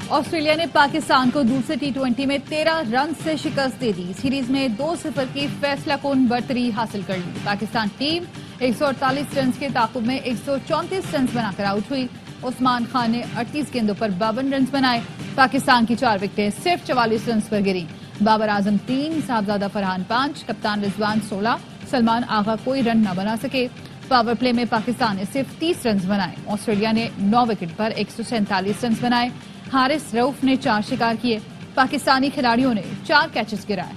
Australia ने पाकिस्तान को दूसरे टी20 में 13 रन से शिकस्त दे दी। सीरीज में 2-0 की फैसलाकुन बढ़तरी हासिल कर ली। पाकिस्तान टीम 148 रन के ताकुब में 134 रन बनाकर आउट हुई। उस्मान खान ने 38 गेंदों पर 52 रन बनाए। पाकिस्तान की 4 विकेटें सिर्फ 44 रन पर गिरी। बाबर आजम 3, साहबजादा फरहान 5, कप्तान रिजवान 16, सलमान आगा कोई रन न बना सके। पावर प्ले में पाकिस्तान ने सिर्फ 30 रन बनाए। ऑस्ट्रेलिया ने 9 विकेट पर 147 रन बनाए। हारिस रऊफ ने 4 शिकार किए। पाकिस्तानी खिलाड़ियों ने 4 कैचेस गिराए।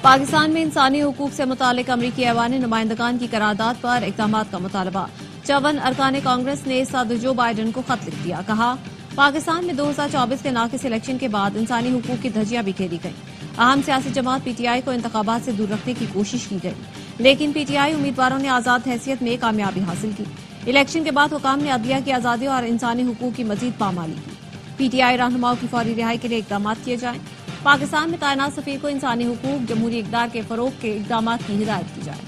पाकिस्तान में इंसानी हुकूक से मुतालिक अमरीकी ऐवान नुमाइंदगान की करारदाद पर इक़दाम का मुतालबा। 54 अरकान कांग्रेस ने सदर जो बाइडन को खत लिख दिया। कहा, पाकिस्तान में 2024 के नाक़िस इलेक्शन के बाद इंसानी हुकूक की धज्जियां बिखेरी गई। अहम सियासी जमात पीटीआई को इंतखाबात से दूर रखने की कोशिश की गई, लेकिन पीटीआई उम्मीदवारों ने आजाद हैसियत में कामयाबी हासिल की। इलेक्शन के बाद हुकाम ने अदलिया की आजादी और इंसानी हुकूक की मजीद पामाली की। पीटीआई रहनुमाओं की फौरी रिहाई के लिए इकदाम किए जाएं। पाकिस्तान में तैनात सफीर को इंसानी हुकूक जमहूरी इक़दार के फरोग के इकदाम की हिदायत की जाए।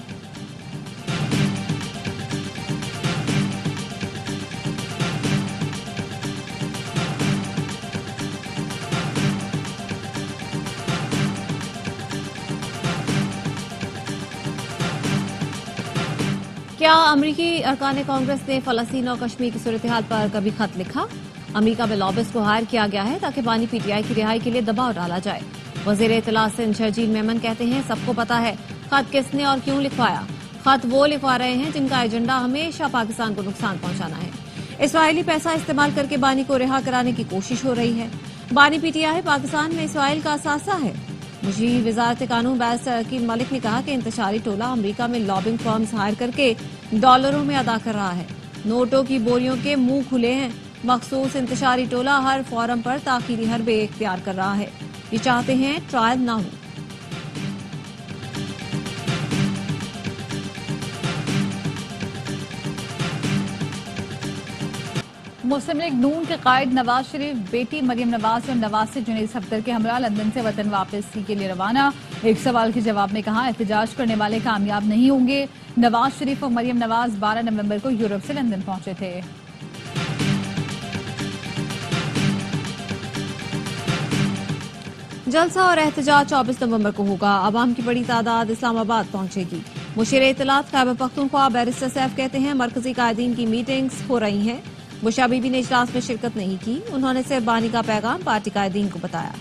क्या अमरीकी अरकान कांग्रेस ने फलस्तीन और कश्मीर की सूरत हाल पर कभी खत लिखा? अमरीका में लॉबिस्ट को हायर किया गया है ताकि बानी पीटीआई की रिहाई के लिए दबाव डाला जाए। वजीर इत्तलात सिंध शहजील मेमन कहते हैं, सबको पता है खत किसने और क्यों लिखवाया। खत वो लिखवा रहे हैं जिनका एजेंडा हमेशा पाकिस्तान को नुकसान पहुंचाना है। इसराइली पैसा इस्तेमाल करके बानी को रिहा कराने की कोशिश हो रही है। बानी पीटीआई पाकिस्तान में इसराइल का असासा है। मुझीब वजारत कानून बैरिस्टर अकील मलिक ने कहा कि इंतशारी टोला अमरीका में लॉबिंग फर्म्स हायर करके डॉलरों में अदा कर रहा है। नोटों की बोरियों के मुंह खुले हैं। मखसूस इंतशारी टोला हर फोरम पर ताखीरी हरबे इख्तियार कर रहा है। ये चाहते हैं ट्रायल ना हो। मुस्लिम लीग नून के कायद नवाज शरीफ बेटी मरियम नवाज और नवाज से जुनैद सफदर के हमरा लंदन से वतन वापसी के लिए रवाना। एक सवाल के जवाब में कहा, एहतजाज करने वाले कामयाब नहीं होंगे। नवाज शरीफ और मरियम नवाज 12 नवंबर को यूरोप से लंदन पहुंचे थे। जलसा और एहतजाज 24 नवंबर को होगा। आवाम की बड़ी तादाद इस्लामाबाद पहुंचेगी। मुशीर इत्तलात खैबर पख्तूनख्वा बैरिस्टर सैफ कहते हैं, मरकजी कायदीन की मीटिंग्स हो रही हैं। बुशा बीबी ने इजलास में शिरकत नहीं की। उन्होंने सिर्फ बानी का पैगाम पार्टी कायदीन को बताया।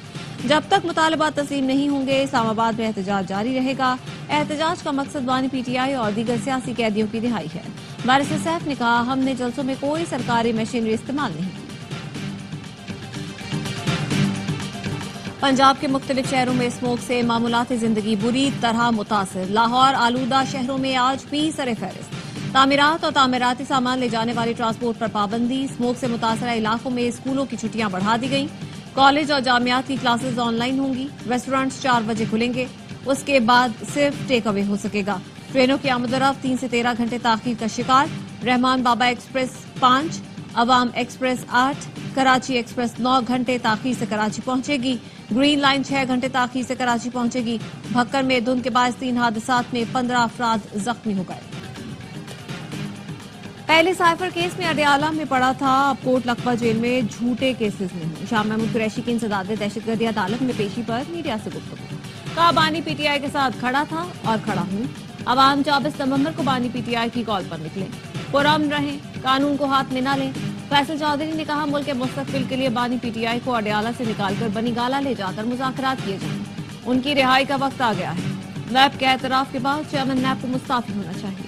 जब तक मुतालबा तस्लीम नहीं होंगे, इस्लामाबाद में एहतजाज जारी रहेगा। एहतजाज का मकसद बानी पीटीआई और दीगर सियासी कैदियों की रिहाई है। बैरिस्टर सैफ ने कहा, हमने जलसों में कोई सरकारी मशीनरी इस्तेमाल नहीं की। पंजाब के मुख्तलिफ शहरों में स्मोक से मामूलाती जिंदगी बुरी तरह मुतासिर। लाहौर आलूदा शहरों में आज भी सरे फहरिस्त। तामीरात और तामीराती सामान ले जाने वाली ट्रांसपोर्ट पर पाबंदी। स्मोक से मुतासरा इलाकों में स्कूलों की छुट्टियां बढ़ा दी गई। कॉलेज और जामियात की क्लासेज ऑनलाइन होंगी। रेस्टोरेंट्स 4 बजे खुलेंगे। उसके बाद सिर्फ टेक अवे हो सकेगा। ट्रेनों की आमदरफ्त 3 से 13 घंटे ताखीर का शिकार। रहमान बाबा एक्सप्रेस 5, अवाम एक्सप्रेस 8, कराची एक्सप्रेस 9 घंटे ताखीर से कराची पहुंचेगी। ग्रीन लाइन 6 घंटे ताखीर से कराची पहुंचेगी। भक्कर में धुंध के बाद 3 हादसात में 15 अफराद जख्मी हो गए। पहले साइफर केस में अडयाला में पड़ा था, अब कोट लखपत जेल में झूठे केसेस में। शाह महमूद कुरैशी की इंसदाद दहशतगर्दी अदालत में पेशी पर मीडिया से गुफ्तगू। कहा, बानी पीटीआई के साथ खड़ा था और खड़ा हूं। अवाम 24 नवंबर को बानी पीटीआई की कॉल पर निकले। पुरअमन रहें, कानून को हाथ में न लें। फैसल चौधरी ने कहा, मुल्क के मुस्तकबिल के लिए बानी पीटीआई को अडयाला से निकालकर बनीगाला ले जाकर मुज़ाकरात किए जाएं। उनकी रिहाई का वक्त आ गया है। नैब के एतराफ के बाद चेयरमैन नैब को मुस्ताफी होना चाहिए।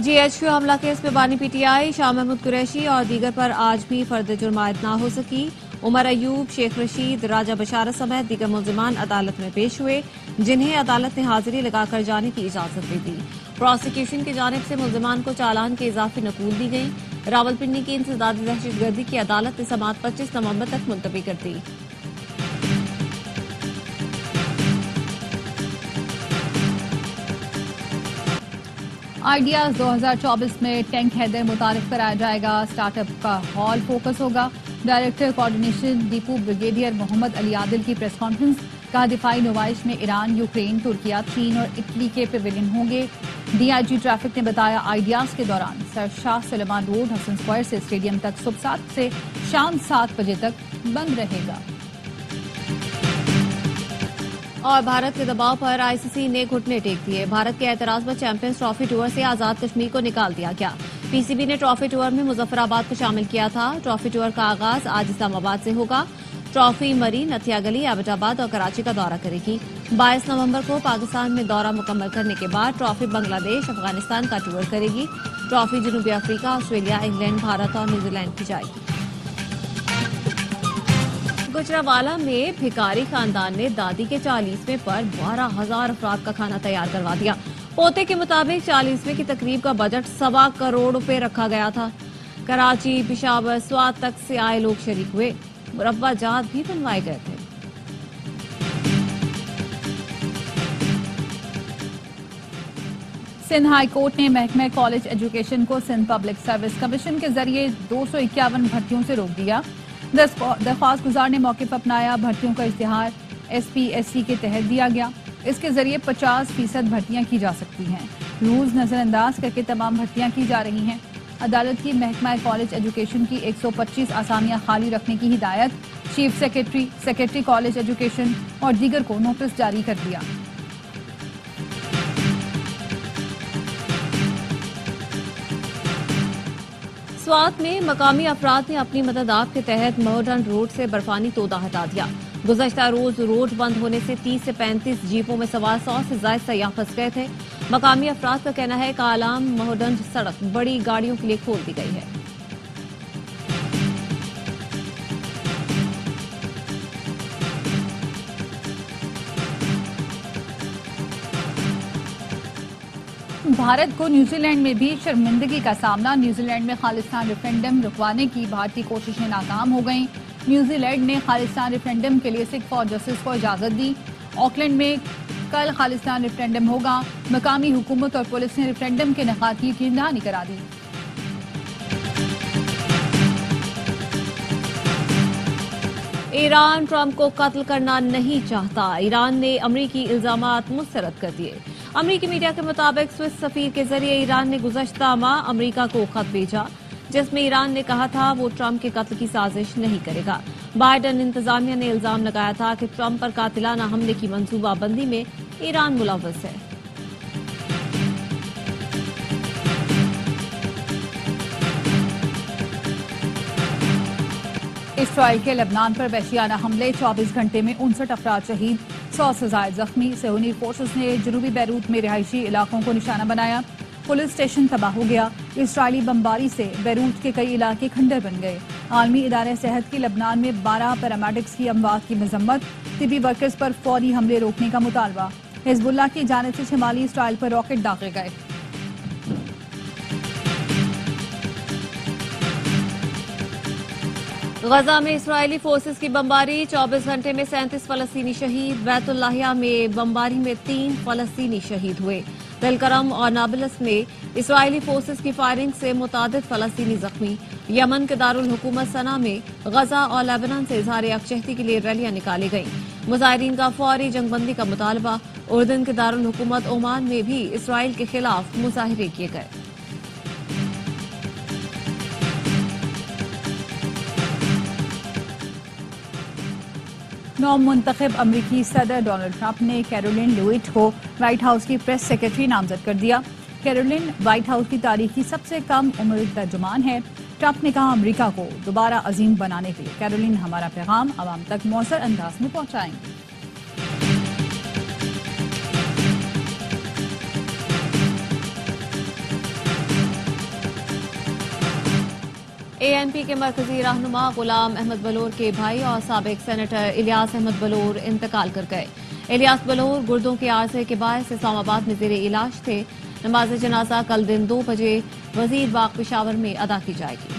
जीएचक्यू हमला केस में बानी पीटीआई, शाह महमूद कुरैशी और दीगर पर आज भी फर्द जुर्म आयद न हो सकी। उमर अयूब, शेख रशीद, राजा बशारत समेत दीगर मुल्जिमान अदालत में पेश हुए, जिन्हें अदालत ने हाजिरी लगाकर जाने की इजाजत दे दी। प्रोसिक्यूशन की जानिब से मुल्जिमान को चालान के इजाफी नकूल दी गई। रावलपिंडी की इंसदादी दहशतगर्दी की अदालत ने समाअत 25 नवंबर तक मुलतवी कर दी। आइडियाज 2024 में टैंक हैदर मुतारिफ कराया जाएगा। स्टार्टअप का हॉल फोकस होगा। Director coordination depot brigadier Mohammad Ali Adil की प्रेस कॉन्फ्रेंस। कहा दिफाई नुमाइश में ईरान, यूक्रेन, तुर्किया, चीन और इटली के पेविलियन होंगे। डीआईजी ट्रैफिक ने बताया आइडियाज के दौरान sir Shah Salman road, Hasan square से स्टेडियम तक सुबह 7 से शाम 7 बजे तक बंद रहेगा। और भारत के दबाव पर आईसीसी ने घुटने टेक दिए। भारत के एतराज पर चैंपियंस ट्रॉफी टूर से आजाद कश्मीर को निकाल दिया गया। पीसीबी ने ट्रॉफी टूर में मुजफ्फराबाद को शामिल किया था। ट्रॉफी टूर का आगाज आज इस्लामाबाद से होगा। ट्रॉफी मरी, नथिया गली, एबटाबाद और कराची का दौरा करेगी। 22 नवंबर को पाकिस्तान में दौरा मुकम्मल करने के बाद ट्रॉफी बांग्लादेश, अफगानिस्तान का टूर करेगी। ट्रॉफी जनूबी अफ्रीका, ऑस्ट्रेलिया, इंग्लैंड, भारत और न्यूजीलैंड की जाएगी। गुजरावाला में भिखारी खानदान ने दादी के 40वें पर 12,000 अफराद का खाना तैयार करवा दिया। पोते के मुताबिक 40वें की तकरीब का बजट 1.25 करोड़ रुपए रखा गया था। कराची, पिशावर, स्वात तक से आए लोग शरीक हुए। मुरब्बा जात भी बनवाए गए थे। सिंध हाई कोर्ट ने महकमे कॉलेज एजुकेशन को सिंध पब्लिक सर्विस कमीशन के जरिए 251 भर्तियों से रोक दिया। दरख्वास्त गुजार ने मौके पर अपनाया। भर्तियों का इश्तिहार SPSC के तहत दिया गया। इसके जरिए 50% भर्तियां की जा सकती हैं। रूल्स नजरअंदाज करके तमाम भर्तियां की जा रही हैं। अदालत की महकमा कॉलेज एजुकेशन की 125 आसामियां खाली रखने की हिदायत। Chief secretary, secretary college education और दीगर को नोटिस जारी कर दिया। स्वात में मकामी अफराद ने अपनी मदद आप के तहत महोडन रोड से बर्फानी तोदा हटा दिया। गुज़श्ता रोज रोड बंद होने से 30 से 35 जीपों में सवार 100 से ज्यादा सयाह फंस गए थे। मकामी अफराद का कहना है कि आलाम महोडन सड़क बड़ी गाड़ियों के लिए खोल दी गई है। भारत को न्यूजीलैंड में भी शर्मिंदगी का सामना। न्यूजीलैंड में खालिस्तान रेफरेंडम रुकवाने की भारतीय कोशिशें नाकाम हो गईं। न्यूजीलैंड ने खालिस्तान रेफरेंडम के लिए सिख फॉर जस्टिस को इजाजत दी। ऑकलैंड में कल खालिस्तान रेफरेंडम होगा। मकामी हुकूमत और पुलिस ने रेफरेंडम के इनेकाद की यकीन दहानी करा दी। ईरान ट्रंप को कत्ल करना नहीं चाहता। ईरान ने अमरीकी इल्जामात मुस्तरद कर दिए। अमरीकी मीडिया के मुताबिक स्विस सफीर के जरिए ईरान ने गुज़श्ता माह अमरीका को खत भेजा, जिसमें ईरान ने कहा था वो ट्रंप के कत्ल की साजिश नहीं करेगा। बाइडन इंतजामिया ने इल्जाम लगाया था कि ट्रंप पर कातिलाना हमले की मंसूबाबंदी में ईरान मुलव्वस है। इसराइल के लेबनान पर वहशियाना हमले, 24 घंटे में 59 अफराद शहीद, 100 से ज्यादा जख्मी। सेहूनी फोर्सेस ने जनूबी बैरूत में रिहायशी इलाकों को निशाना बनाया। पुलिस स्टेशन तबाह हो गया। इसराइली बमबारी से बैरूत के कई इलाके खंडर बन गए। आलमी इदारे सेहत की लेबनान में 12 पैरामेडिक्स की अमवात की मजम्मत। तिबी वर्कर्स पर फौरी हमले रोकने का मुतालबा। हिजबुल्लाह की जानिब से शिमाली इसराइल पर रॉकेट दागे गए। गजा में इसराइली फोर्सेस की बमबारी, 24 घंटे में 37 फलस्तीनी शहीद। बैतुल्लाहिया में बमबारी में 3 फलस्तीनी शहीद हुए। दिलकरम और नाबलस में इसराइली फोर्सेस की फायरिंग से मुतादिद फलस्तीनी जख्मी। यमन के दारुल हुकूमत सना में गजा और लेबनान से इजहार यकजहती के लिए रैलियां निकाली गईं। मुजाहिरीन का फौरी जंगबंदी का मुतालबा। उर्दन के दारुल हुकूमत ओमान में भी इसराइल के खिलाफ मुजाहिरे किए गए। नौमुंतखब अमरीकी सदर डोनाल्ड ट्रंप ने कैरोलिन ल्यूइट को व्हाइट हाउस की प्रेस सेक्रेटरी नामजद कर दिया। कैरोलिन व्हाइट हाउस की तारीख की सबसे कम उम्र तर्जुमान है। ट्रंप ने कहा अमरीका को दोबारा अजीम बनाने के लिए कैरोलिन हमारा पैगाम आवाम तक मौसर अंदाज में पहुंचाएंगे। ANP के मरकजी रहनुमा गुलाम अहमद बलोर के भाई और साबिक सेनेटर इलियास अहमद बलोर इंतकाल कर गए। इलियास बलोर गुर्दों के आर्जे के बायस इस्लामाबाद में जेर इलाज थे। नमाज जनाजा कल दिन 2 बजे वजीर बाग पेशावर में अदा की जाएगी।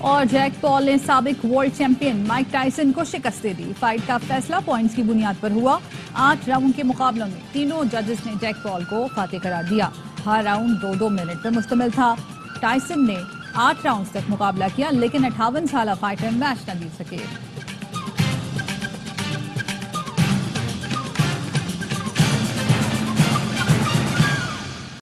और जैक पॉल ने साबिक वर्ल्ड चैंपियन माइक टायसन को शिकस्त दे दी। फाइट का फैसला पॉइंट्स की बुनियाद पर हुआ। 8 राउंड के मुकाबलों में तीनों जजेस ने जैक पॉल को फातेह करार दिया। हर राउंड 2-2 मिनट पर मुश्तमिल था। टायसन ने 8 राउंड्स तक मुकाबला किया, लेकिन 58 साल फाइटर मैच न जीत सके।